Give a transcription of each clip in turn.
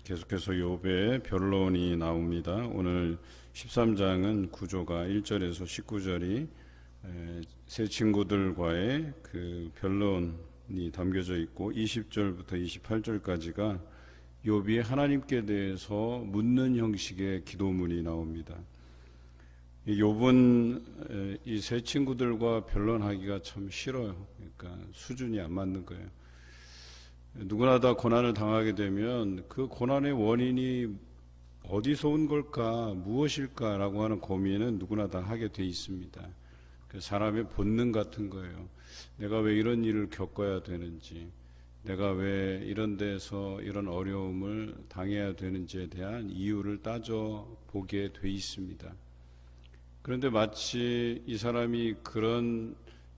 계속해서 욥의 변론이 나옵니다. 오늘 13장은 구조가 1절에서 19절이 세 친구들과의 그 변론이 담겨져 있고 20절부터 28절까지가 욥이 하나님께 대해서 묻는 형식의 기도문이 나옵니다. 욥은 이 세 친구들과 변론하기가 참 싫어요. 그러니까 수준이 안 맞는 거예요. 누구나 다 고난을 당하게 되면 그 고난의 원인이 어디서 온 걸까, 무엇일까라고 하는 고민은 누구나 다 하게 돼 있습니다. 그 사람의 본능 같은 거예요. 내가 왜 이런 일을 겪어야 되는지, 내가 왜 이런 데서 이런 어려움을 당해야 되는지에 대한 이유를 따져보게 돼 있습니다. 그런데 마치 이 사람이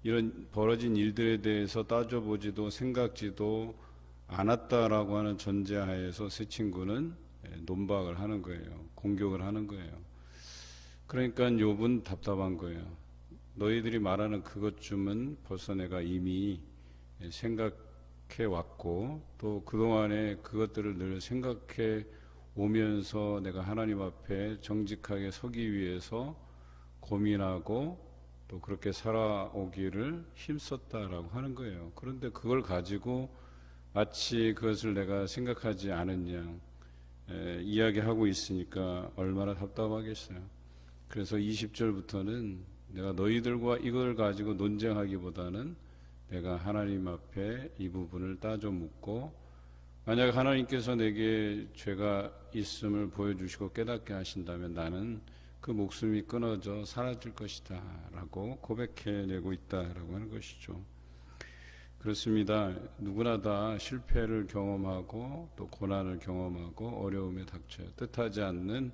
이런 벌어진 일들에 대해서 따져보지도 생각지도 않았다라고 하는 전제하에서 세 친구는 논박을 하는 거예요. 공격을 하는 거예요. 그러니까 욥은 답답한 거예요. 너희들이 말하는 그것쯤은 벌써 내가 이미 생각해 왔고 또 그동안에 그것들을 늘 생각해 오면서 내가 하나님 앞에 정직하게 서기 위해서 고민하고 또 그렇게 살아오기를 힘썼다라고 하는 거예요. 그런데 그걸 가지고 마치 그것을 내가 생각하지 않은 양 이야기하고 있으니까 얼마나 답답하겠어요. 그래서 20절부터는 내가 너희들과 이걸 가지고 논쟁하기보다는 내가 하나님 앞에 이 부분을 따져 묻고 만약 하나님께서 내게 죄가 있음을 보여주시고 깨닫게 하신다면 나는 그 목숨이 끊어져 사라질 것이다 라고 고백해내고 있다라고 하는 것이죠. 그렇습니다. 누구나 다 실패를 경험하고 또 고난을 경험하고 어려움에 닥쳐요. 뜻하지 않는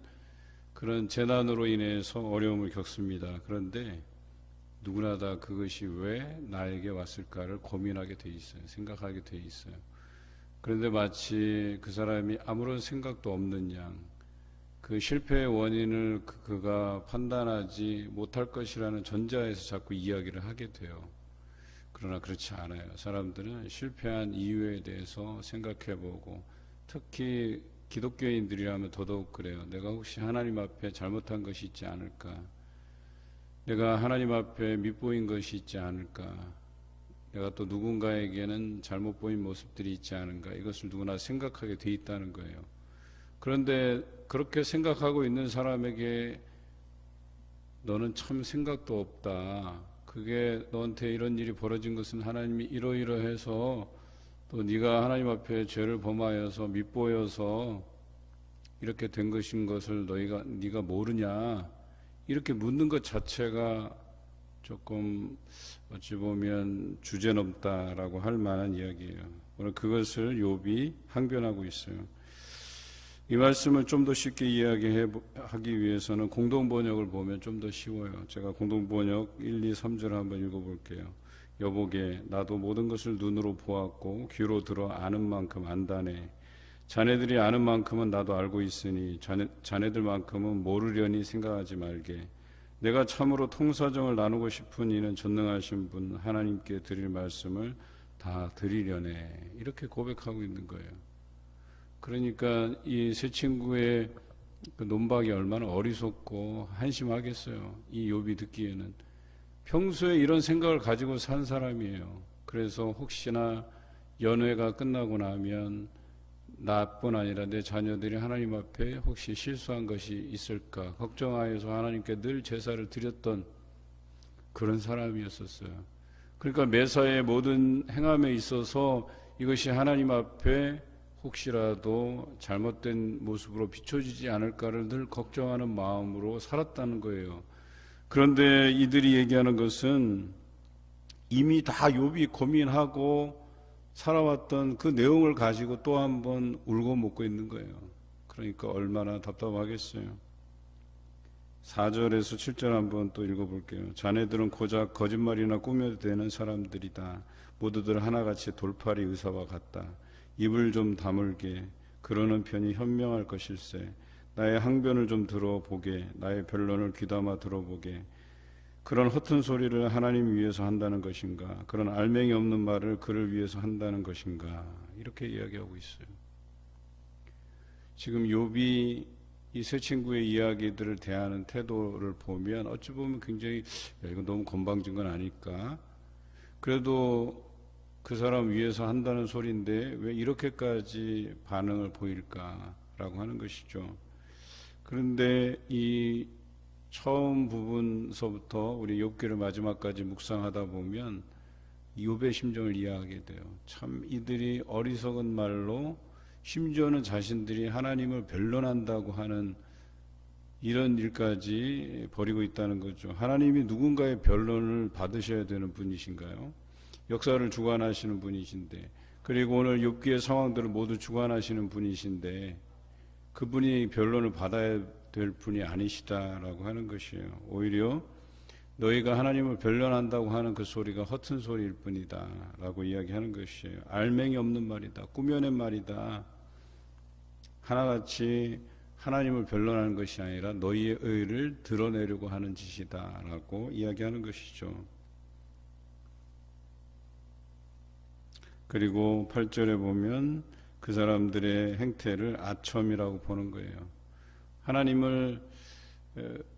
그런 재난으로 인해서 어려움을 겪습니다. 그런데 누구나 다 그것이 왜 나에게 왔을까를 고민하게 돼 있어요. 생각하게 돼 있어요. 그런데 마치 그 사람이 아무런 생각도 없는 양, 그 실패의 원인을 그가 판단하지 못할 것이라는 전제하에서 자꾸 이야기를 하게 돼요. 그러나 그렇지 않아요. 사람들은 실패한 이유에 대해서 생각해보고 특히 기독교인들이라면 더더욱 그래요. 내가 혹시 하나님 앞에 잘못한 것이 있지 않을까? 내가 하나님 앞에 밉보인 것이 있지 않을까? 내가 또 누군가에게는 잘못 보인 모습들이 있지 않은가? 이것을 누구나 생각하게 돼 있다는 거예요. 그런데 그렇게 생각하고 있는 사람에게 너는 참 생각도 없다. 그게 너한테 이런 일이 벌어진 것은 하나님이 이러이러해서 또 네가 하나님 앞에 죄를 범하여서 밉보여서 이렇게 된 것인 것을 네가 모르냐 이렇게 묻는 것 자체가 조금 어찌 보면 주제넘다라고 할 만한 이야기예요. 오늘 그것을 욥이 항변하고 있어요. 이 말씀을 좀 더 쉽게 이야기하기 위해서는 공동번역을 보면 좀 더 쉬워요. 제가 공동번역 1, 2, 3절 한번 읽어볼게요. 여보게 나도 모든 것을 눈으로 보았고 귀로 들어 아는 만큼 안다네. 자네들이 아는 만큼은 나도 알고 있으니 자네들만큼은 모르려니 생각하지 말게. 내가 참으로 통사정을 나누고 싶은 이는 전능하신 분 하나님께 드릴 말씀을 다 드리려네. 이렇게 고백하고 있는 거예요. 그러니까 이 세 친구의 그 논박이 얼마나 어리석고 한심하겠어요. 이 욥이 듣기에는 평소에 이런 생각을 가지고 산 사람이에요. 그래서 혹시나 연회가 끝나고 나면 나뿐 아니라 내 자녀들이 하나님 앞에 혹시 실수한 것이 있을까 걱정하여서 하나님께 늘 제사를 드렸던 그런 사람이었었어요. 그러니까 매사의 모든 행함에 있어서 이것이 하나님 앞에 혹시라도 잘못된 모습으로 비춰지지 않을까를 늘 걱정하는 마음으로 살았다는 거예요. 그런데 이들이 얘기하는 것은 이미 다 욥이 고민하고 살아왔던 그 내용을 가지고 또 한 번 울고 먹고 있는 거예요. 그러니까 얼마나 답답하겠어요. 4절에서 7절 한번 또 읽어볼게요. 자네들은 고작 거짓말이나 꾸며대는 사람들이다. 모두들 하나같이 돌팔이 의사와 같다. 입을 좀 다물게. 그러는 편이 현명할 것일세. 나의 항변을 좀 들어보게. 나의 변론을 귀담아 들어보게. 그런 허튼 소리를 하나님 위해서 한다는 것인가? 그런 알맹이 없는 말을 그를 위해서 한다는 것인가? 이렇게 이야기하고 있어요. 지금 욥이 이 세 친구의 이야기들을 대하는 태도를 보면 어찌 보면 굉장히 이거 너무 건방진 건 아닐까? 그래도 그 사람 위해서 한다는 소리인데 왜 이렇게까지 반응을 보일까라고 하는 것이죠. 그런데 이 처음 부분서부터 우리 욥기를 마지막까지 묵상하다 보면 욥의 심정을 이해하게 돼요. 참 이들이 어리석은 말로 심지어는 자신들이 하나님을 변론한다고 하는 이런 일까지 벌이고 있다는 거죠. 하나님이 누군가의 변론을 받으셔야 되는 분이신가요? 역사를 주관하시는 분이신데, 그리고 오늘 욥기의 상황들을 모두 주관하시는 분이신데 그분이 변론을 받아야 될 분이 아니시다라고 하는 것이에요. 오히려 너희가 하나님을 변론한다고 하는 그 소리가 허튼 소리일 뿐이다 라고 이야기하는 것이에요. 알맹이 없는 말이다, 꾸며낸 말이다. 하나같이 하나님을 변론하는 것이 아니라 너희의 의를 드러내려고 하는 짓이다 라고 이야기하는 것이죠. 그리고 8절에 보면 그 사람들의 행태를 아첨이라고 보는 거예요. 하나님을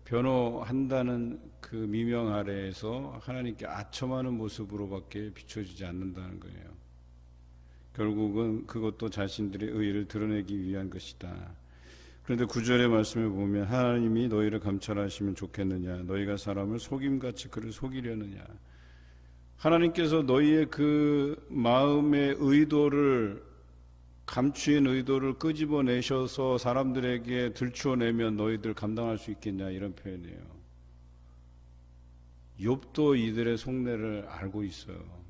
변호한다는 그 미명 아래에서 하나님께 아첨하는 모습으로밖에 비춰지지 않는다는 거예요. 결국은 그것도 자신들의 의의를 드러내기 위한 것이다. 그런데 9절의 말씀을 보면 하나님이 너희를 감찰하시면 좋겠느냐, 너희가 사람을 속임같이 그를 속이려느냐. 하나님께서 너희의 그 마음의 의도를, 감추인 의도를 끄집어내셔서 사람들에게 들추어내면 너희들 감당할 수 있겠냐, 이런 표현이에요. 욥도 이들의 속내를 알고 있어요.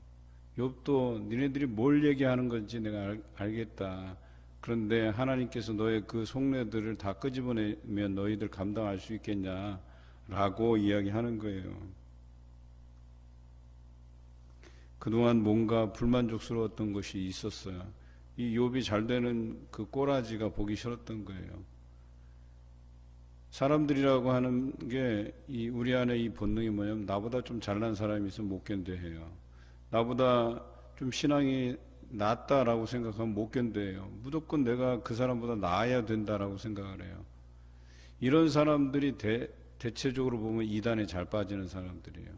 욥도 니네들이 뭘 얘기하는 건지 내가 알겠다. 그런데 하나님께서 너의 그 속내들을 다 끄집어내면 너희들 감당할 수 있겠냐라고 이야기하는 거예요. 그동안 뭔가 불만족스러웠던 것이 있었어요. 이 욥이 잘 되는 그 꼬라지가 보기 싫었던 거예요. 사람들이라고 하는 게 이 우리 안에 이 본능이 뭐냐면 나보다 좀 잘난 사람이 있으면 못 견뎌해요. 나보다 좀 신앙이 낫다라고 생각하면 못 견뎌해요. 무조건 내가 그 사람보다 나아야 된다라고 생각을 해요. 이런 사람들이 대체적으로 보면 이단에 잘 빠지는 사람들이에요.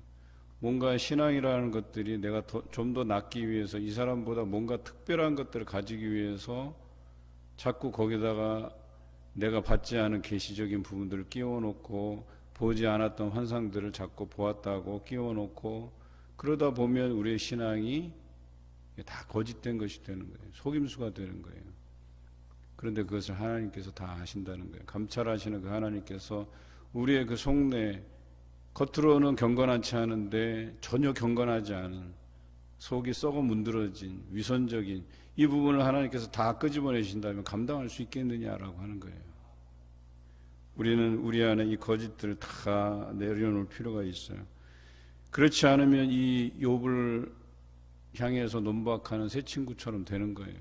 뭔가 신앙이라는 것들이 내가 좀 더 낫기 위해서 이 사람보다 뭔가 특별한 것들을 가지기 위해서 자꾸 거기다가 내가 받지 않은 계시적인 부분들을 끼워놓고 보지 않았던 환상들을 자꾸 보았다고 끼워놓고 그러다 보면 우리의 신앙이 다 거짓된 것이 되는 거예요. 속임수가 되는 거예요. 그런데 그것을 하나님께서 다 아신다는 거예요. 감찰하시는 그 하나님께서 우리의 그 속내, 겉으로는 경건하지 않은데 전혀 경건하지 않은, 속이 썩어 문드러진 위선적인 이 부분을 하나님께서 다 끄집어내신다면 감당할 수 있겠느냐라고 하는 거예요. 우리는 우리 안에 이 거짓들을 다 내려놓을 필요가 있어요. 그렇지 않으면 이 욥을 향해서 논박하는 새 친구처럼 되는 거예요.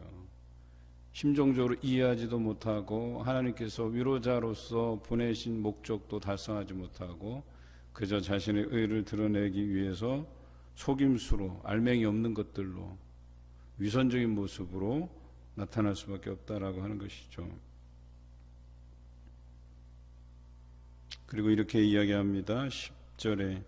심정적으로 이해하지도 못하고 하나님께서 위로자로서 보내신 목적도 달성하지 못하고 그저 자신의 의를 드러내기 위해서 속임수로, 알맹이 없는 것들로, 위선적인 모습으로 나타날 수밖에 없다라고 하는 것이죠. 그리고 이렇게 이야기합니다. 10절에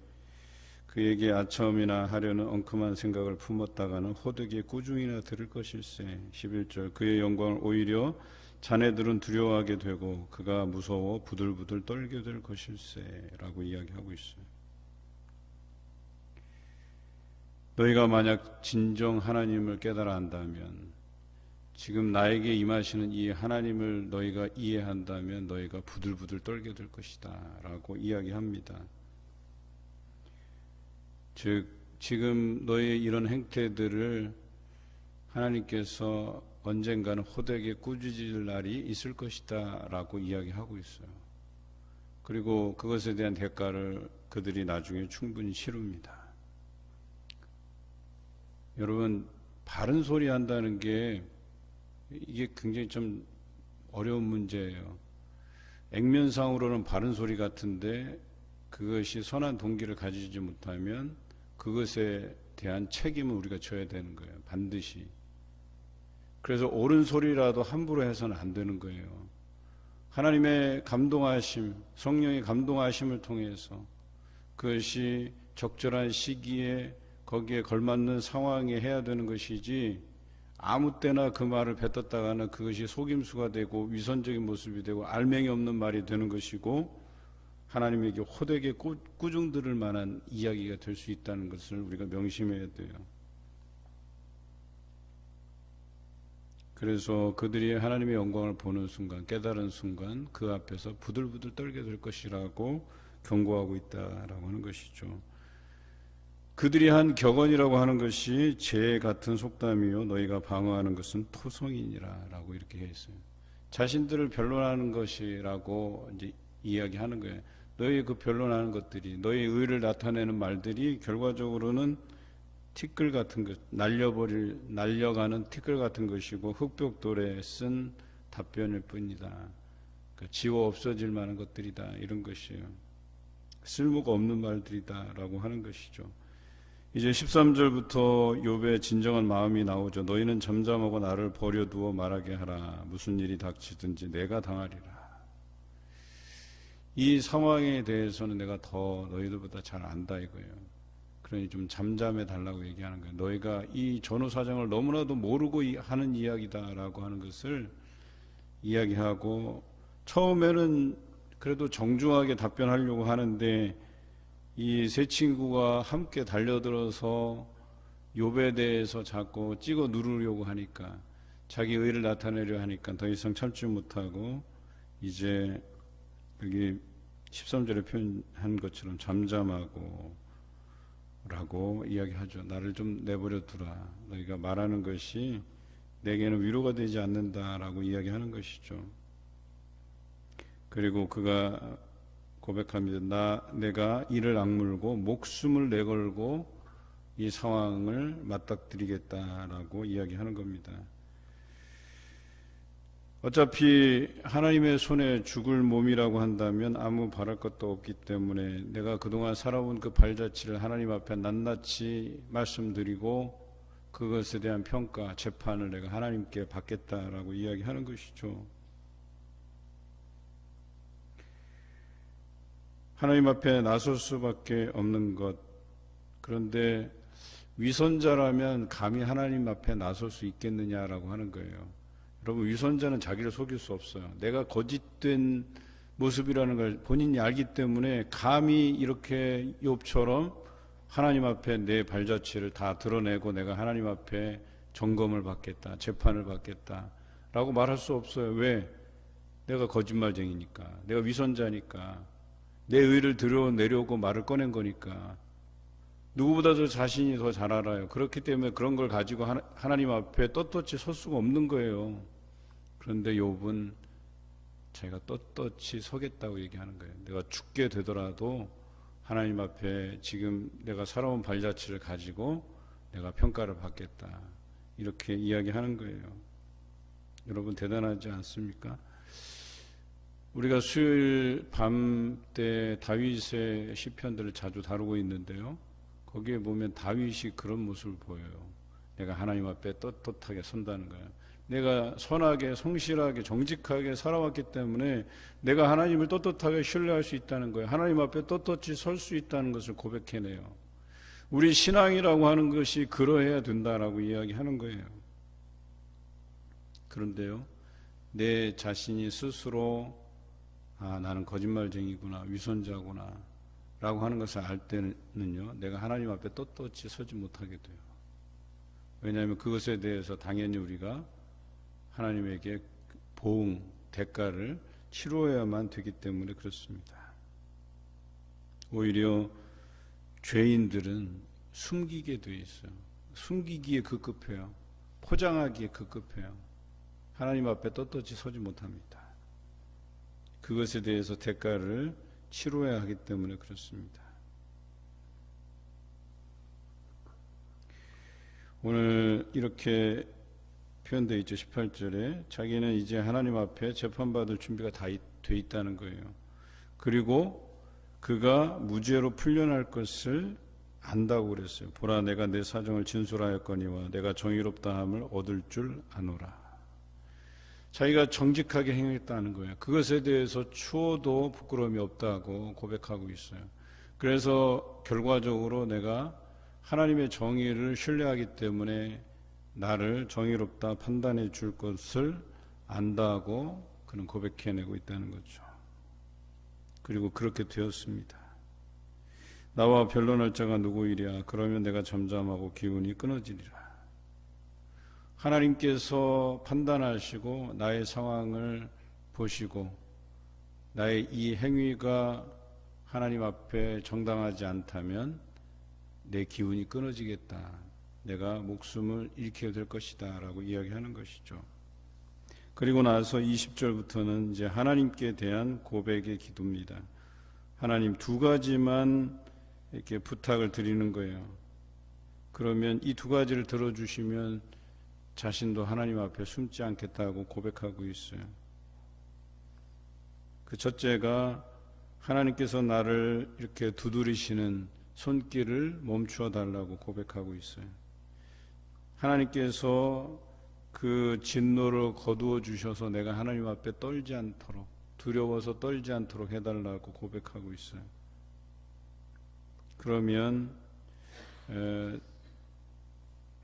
그에게 아첨이나 하려는 엉큼한 생각을 품었다가는 호되게 꾸중이나 들을 것일세. 11절 그의 영광을 오히려 자네들은 두려워하게 되고 그가 무서워 부들부들 떨게 될 것일세 라고 이야기하고 있어요. 너희가 만약 진정 하나님을 깨달아 한다면, 지금 나에게 임하시는 이 하나님을 너희가 이해한다면 너희가 부들부들 떨게 될 것이다 라고 이야기합니다. 즉 지금 너희의 이런 행태들을 하나님께서 언젠가는 호되게 꾸짖을 날이 있을 것이다 라고 이야기하고 있어요. 그리고 그것에 대한 대가를 그들이 나중에 충분히 치릅니다. 여러분, 바른 소리 한다는 게 이게 굉장히 좀 어려운 문제예요. 액면상으로는 바른 소리 같은데 그것이 선한 동기를 가지지 못하면 그것에 대한 책임을 우리가 져야 되는 거예요. 반드시. 그래서 옳은 소리라도 함부로 해서는 안 되는 거예요. 하나님의 감동하심, 성령의 감동하심을 통해서 그것이 적절한 시기에 거기에 걸맞는 상황에 해야 되는 것이지, 아무 때나 그 말을 뱉었다가는 그것이 속임수가 되고 위선적인 모습이 되고 알맹이 없는 말이 되는 것이고, 하나님에게 호되게 꾸중 들을 만한 이야기가 될 수 있다는 것을 우리가 명심해야 돼요. 그래서 그들이 하나님의 영광을 보는 순간, 깨달은 순간 그 앞에서 부들부들 떨게 될 것이라고 경고하고 있다라고 하는 것이죠. 그들이 한 격언이라고 하는 것이 재 같은 속담이요 너희가 방어하는 것은 토성이니라 라고 이렇게 해 있어요. 자신들을 변론하는 것이라고 이제 이야기하는 거예요. 너희 그 변론하는 것들이, 너희의 의를 나타내는 말들이 결과적으로는 티끌 같은 것, 날려가는 티끌 같은 것이고 흙벽돌에 쓴 답변일 뿐이다. 그러니까 지워 없어질 만한 것들이다, 이런 것이에요. 쓸모가 없는 말들이다 라고 하는 것이죠. 이제 13절부터 욥의 진정한 마음이 나오죠. 너희는 잠잠하고 나를 버려두어 말하게 하라. 무슨 일이 닥치든지 내가 당하리라. 이 상황에 대해서는 내가 더 너희들보다 잘 안다 이거예요. 그러니 좀 잠잠해 달라고 얘기하는 거예요. 너희가 이 전후 사정을 너무나도 모르고 하는 이야기다라고 하는 것을 이야기하고, 처음에는 그래도 정중하게 답변하려고 하는데 이 세 친구가 함께 달려들어서 욥에 대해서 자꾸 찍어 누르려고 하니까, 자기 의를 나타내려 하니까 더 이상 참지 못하고 이제 여기 13절에 표현한 것처럼 잠잠하고 라고 이야기하죠. 나를 좀 내버려 두라. 너희가 말하는 것이 내게는 위로가 되지 않는다라고 이야기하는 것이죠. 그리고 그가 고백합니다. 내가 이를 악물고 목숨을 내걸고 이 상황을 맞닥뜨리겠다라고 이야기하는 겁니다. 어차피 하나님의 손에 죽을 몸이라고 한다면 아무 바랄 것도 없기 때문에 내가 그동안 살아온 그 발자취를 하나님 앞에 낱낱이 말씀드리고 그것에 대한 평가, 재판을 내가 하나님께 받겠다라고 이야기하는 것이죠. 하나님 앞에 나설 수밖에 없는 것. 그런데 위선자라면 감히 하나님 앞에 나설 수 있겠느냐라고 하는 거예요. 여러분, 위선자는 자기를 속일 수 없어요. 내가 거짓된 모습이라는 걸 본인이 알기 때문에 감히 이렇게 욥처럼 하나님 앞에 내 발자취를 다 드러내고 내가 하나님 앞에 점검을 받겠다, 재판을 받겠다 라고 말할 수 없어요. 왜? 내가 거짓말쟁이니까, 내가 위선자니까, 내 의를 드러내려고 말을 꺼낸 거니까. 누구보다도 자신이 더 잘 알아요. 그렇기 때문에 그런 걸 가지고 하나님 앞에 떳떳이 설 수가 없는 거예요. 그런데 욥은 자기가 떳떳이 서겠다고 얘기하는 거예요. 내가 죽게 되더라도 하나님 앞에 지금 내가 살아온 발자취를 가지고 내가 평가를 받겠다, 이렇게 이야기하는 거예요. 여러분, 대단하지 않습니까? 우리가 수요일 밤 때 다윗의 시편들을 자주 다루고 있는데요, 거기에 보면 다윗이 그런 모습을 보여요. 내가 하나님 앞에 떳떳하게 선다는 거예요. 내가 선하게, 성실하게, 정직하게 살아왔기 때문에 내가 하나님을 떳떳하게 신뢰할 수 있다는 거예요. 하나님 앞에 떳떳이 설 수 있다는 것을 고백해내요. 우리 신앙이라고 하는 것이 그러해야 된다라고 이야기하는 거예요. 그런데요, 내 자신이 스스로 나는 거짓말쟁이구나, 위선자구나 라고 하는 것을 알 때는요, 내가 하나님 앞에 떳떳이 서지 못하게 돼요. 왜냐하면 그것에 대해서 당연히 우리가 하나님에게 보응, 대가를 치러야만 되기 때문에 그렇습니다. 오히려 죄인들은 숨기게 돼 있어요. 숨기기에 급급해요. 포장하기에 급급해요. 하나님 앞에 떳떳이 서지 못합니다. 그것에 대해서 대가를 치러야 하기 때문에 그렇습니다. 오늘 이렇게 표현되어 있죠. 18절에 자기는 이제 하나님 앞에 재판받을 준비가 다 돼 있다는 거예요. 그리고 그가 무죄로 풀려날 것을 안다고 그랬어요. 보라, 내가 내 사정을 진술하였거니와 내가 정의롭다함을 얻을 줄 아노라. 자기가 정직하게 행했다는 거예요. 그것에 대해서 추호도 부끄러움이 없다고 고백하고 있어요. 그래서 결과적으로 내가 하나님의 정의를 신뢰하기 때문에 나를 정의롭다 판단해 줄 것을 안다고 그는 고백해내고 있다는 거죠. 그리고 그렇게 되었습니다. 나와 변론할 자가 누구이랴? 그러면 내가 잠잠하고 기운이 끊어지리라. 하나님께서 판단하시고 나의 상황을 보시고 나의 이 행위가 하나님 앞에 정당하지 않다면 내 기운이 끊어지겠다. 내가 목숨을 잃게 될 것이다 라고 이야기하는 것이죠. 그리고 나서 20절부터는 이제 하나님께 대한 고백의 기도입니다. 하나님, 두 가지만 이렇게 부탁을 드리는 거예요. 그러면 이 두 가지를 들어주시면 자신도 하나님 앞에 숨지 않겠다고 고백하고 있어요. 그 첫째가 하나님께서 나를 이렇게 두드리시는 손길을 멈추어 달라고 고백하고 있어요. 하나님께서 그 진노를 거두어 주셔서 내가 하나님 앞에 떨지 않도록, 두려워서 떨지 않도록 해달라고 고백하고 있어요. 그러면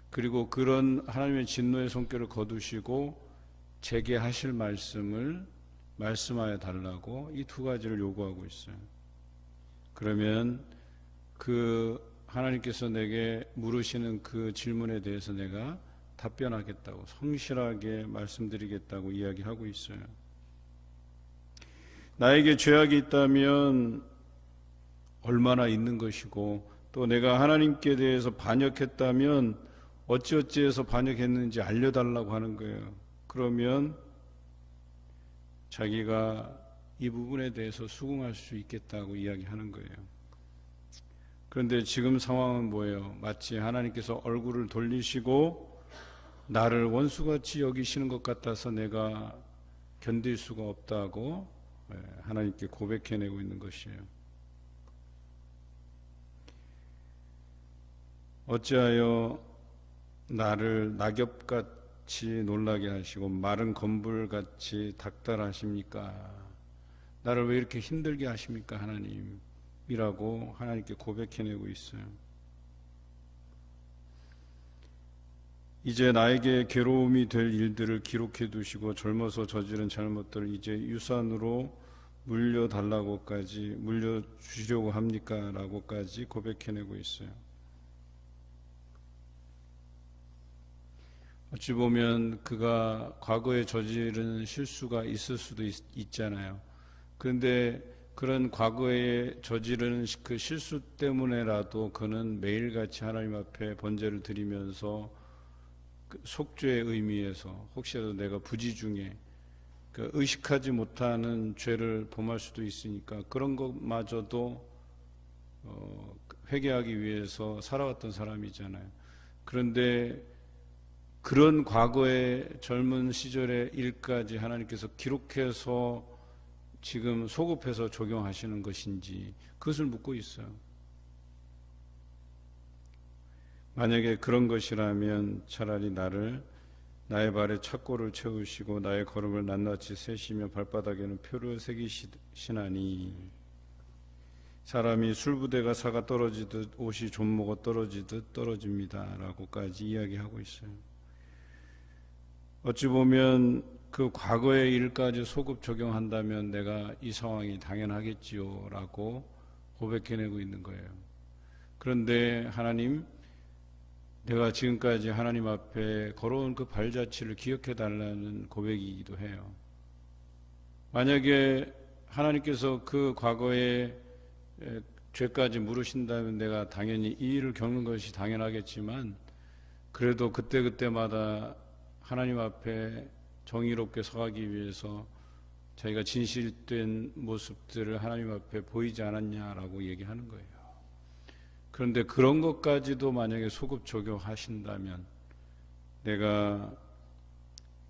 그리고 그런 하나님의 진노의 손길을 거두시고 제게 하실 말씀을 말씀하여 달라고 이 두 가지를 요구하고 있어요. 그러면 그 하나님께서 내게 물으시는 그 질문에 대해서 내가 답변하겠다고, 성실하게 말씀드리겠다고 이야기하고 있어요. 나에게 죄악이 있다면 얼마나 있는 것이고, 또 내가 하나님께 대해서 반역했다면 어찌어찌해서 반역했는지 알려달라고 하는 거예요. 그러면 자기가 이 부분에 대해서 수긍할 수 있겠다고 이야기하는 거예요. 그런데 지금 상황은 뭐예요? 마치 하나님께서 얼굴을 돌리시고 나를 원수같이 여기시는 것 같아서 내가 견딜 수가 없다고 하나님께 고백해내고 있는 것이에요. 어찌하여 나를 낙엽같이 놀라게 하시고 마른 검불같이 닥달하십니까? 나를 왜 이렇게 힘들게 하십니까, 하나님이라고 하나님께 고백해내고 있어요. 이제 나에게 괴로움이 될 일들을 기록해 두시고 젊어서 저지른 잘못들을 이제 유산으로 물려달라고까지, 물려주시려고 합니까? 라고까지 고백해내고 있어요. 어찌 보면 그가 과거에 저지른 실수가 있을 수도 있잖아요. 그런데 그런 과거에 저지른 그 실수 때문에라도 그는 매일같이 하나님 앞에 번제를 드리면서 그 속죄의 의미에서 혹시라도 내가 부지 중에 그 의식하지 못하는 죄를 범할 수도 있으니까 그런 것마저도 회개하기 위해서 살아왔던 사람이잖아요. 그런데 그런 과거의 젊은 시절의 일까지 하나님께서 기록해서 지금 소급해서 적용하시는 것인지 그것을 묻고 있어요. 만약에 그런 것이라면 차라리 나의 발에 착고를 채우시고 나의 걸음을 낱낱이 세시며 발바닥에는 표를 새기시나니 사람이 술부대가 사가 떨어지듯 옷이 좀먹어 떨어지듯 떨어집니다 라고까지 이야기하고 있어요. 어찌 보면 그 과거의 일까지 소급 적용한다면 내가 이 상황이 당연하겠지요 라고 고백해내고 있는 거예요. 그런데 하나님, 내가 지금까지 하나님 앞에 걸어온 그 발자취를 기억해 달라는 고백이기도 해요. 만약에 하나님께서 그 과거의 죄까지 물으신다면 내가 당연히 이 일을 겪는 것이 당연하겠지만 그래도 그때그때마다 하나님 앞에 정의롭게 서가기 위해서 자기가 진실된 모습들을 하나님 앞에 보이지 않았냐라고 얘기하는 거예요. 그런데 그런 것까지도 만약에 소급 적용하신다면 내가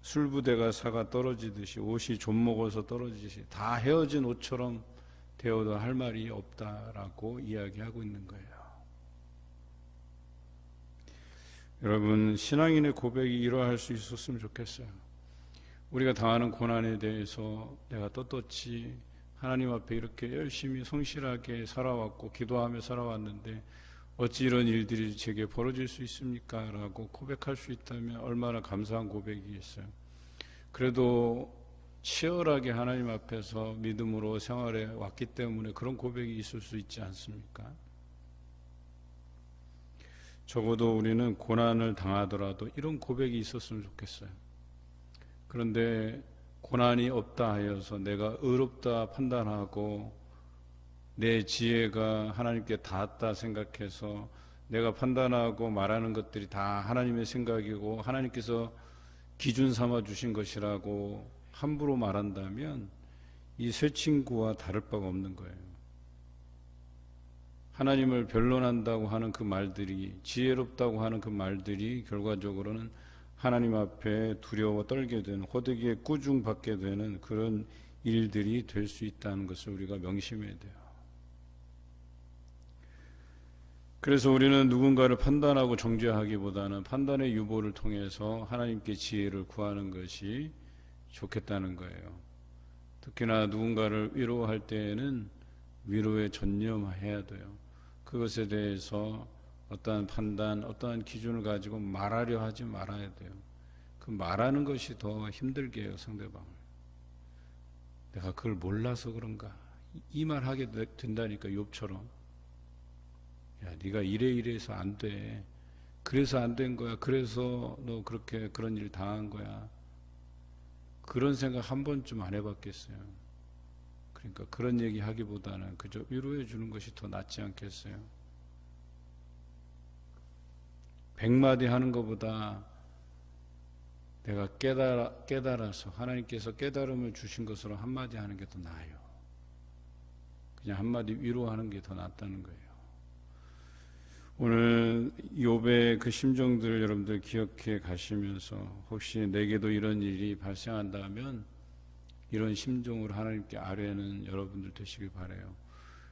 술부대가 사가 떨어지듯이 옷이 좀 먹어서 떨어지듯이 다 헤어진 옷처럼 되어도 할 말이 없다라고 이야기하고 있는 거예요. 여러분, 신앙인의 고백이 이러할 수 있었으면 좋겠어요. 우리가 당하는 고난에 대해서 내가 떳떳이 하나님 앞에 이렇게 열심히 성실하게 살아왔고 기도하며 살아왔는데 어찌 이런 일들이 제게 벌어질 수 있습니까? 라고 고백할 수 있다면 얼마나 감사한 고백이겠어요. 그래도 치열하게 하나님 앞에서 믿음으로 생활해 왔기 때문에 그런 고백이 있을 수 있지 않습니까? 적어도 우리는 고난을 당하더라도 이런 고백이 있었으면 좋겠어요. 그런데 고난이 없다 하여서 내가 의롭다 판단하고 내 지혜가 하나님께 닿았다 생각해서 내가 판단하고 말하는 것들이 다 하나님의 생각이고 하나님께서 기준 삼아 주신 것이라고 함부로 말한다면 이 새 친구와 다를 바가 없는 거예요. 하나님을 변론한다고 하는 그 말들이, 지혜롭다고 하는 그 말들이 결과적으로는 하나님 앞에 두려워 떨게 되는, 호되게 꾸중받게 되는 그런 일들이 될 수 있다는 것을 우리가 명심해야 돼요. 그래서 우리는 누군가를 판단하고 정죄하기보다는 판단의 유보를 통해서 하나님께 지혜를 구하는 것이 좋겠다는 거예요. 특히나 누군가를 위로할 때에는 위로에 전념해야 돼요. 그것에 대해서 어떠한 판단, 어떠한 기준을 가지고 말하려 하지 말아야 돼요. 그 말하는 것이 더 힘들게 해요, 상대방을. 내가 그걸 몰라서 그런가? 이 말 하게 된다니까, 욥처럼. 야, 네가 이래서 안 돼. 그래서 안 된 거야. 그래서 너 그렇게 그런 일 당한 거야. 그런 생각 한 번쯤 안 해봤겠어요. 그러니까 그런 얘기 하기보다는 그저 위로해 주는 것이 더 낫지 않겠어요? 100마디 하는 것보다 내가 깨달아서 하나님께서 깨달음을 주신 것으로 한마디 하는 게 더 나아요. 그냥 한마디 위로하는 게 더 낫다는 거예요. 오늘 욥의 그 심정들을 여러분들 기억해 가시면서 혹시 내게도 이런 일이 발생한다면 이런 심정으로 하나님께 아뢰는 여러분들 되시길 바라요.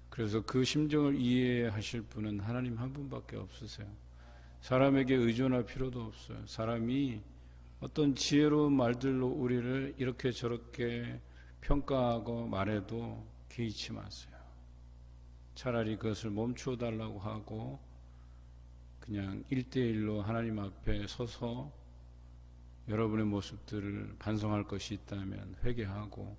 그래서 그 심정을 이해하실 분은 하나님 한 분밖에 없으세요. 사람에게 의존할 필요도 없어요. 사람이 어떤 지혜로운 말들로 우리를 이렇게 저렇게 평가하고 말해도 개의치 마세요. 차라리 그것을 멈추어 달라고 하고 그냥 1대1로 하나님 앞에 서서 여러분의 모습들을 반성할 것이 있다면 회개하고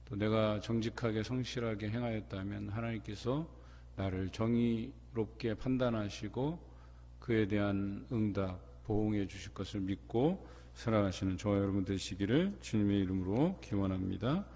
또 내가 정직하게 성실하게 행하였다면 하나님께서 나를 정의롭게 판단하시고 그에 대한 응답, 보응해 주실 것을 믿고 살아가시는 저와 여러분 되시기를 주님의 이름으로 기원합니다.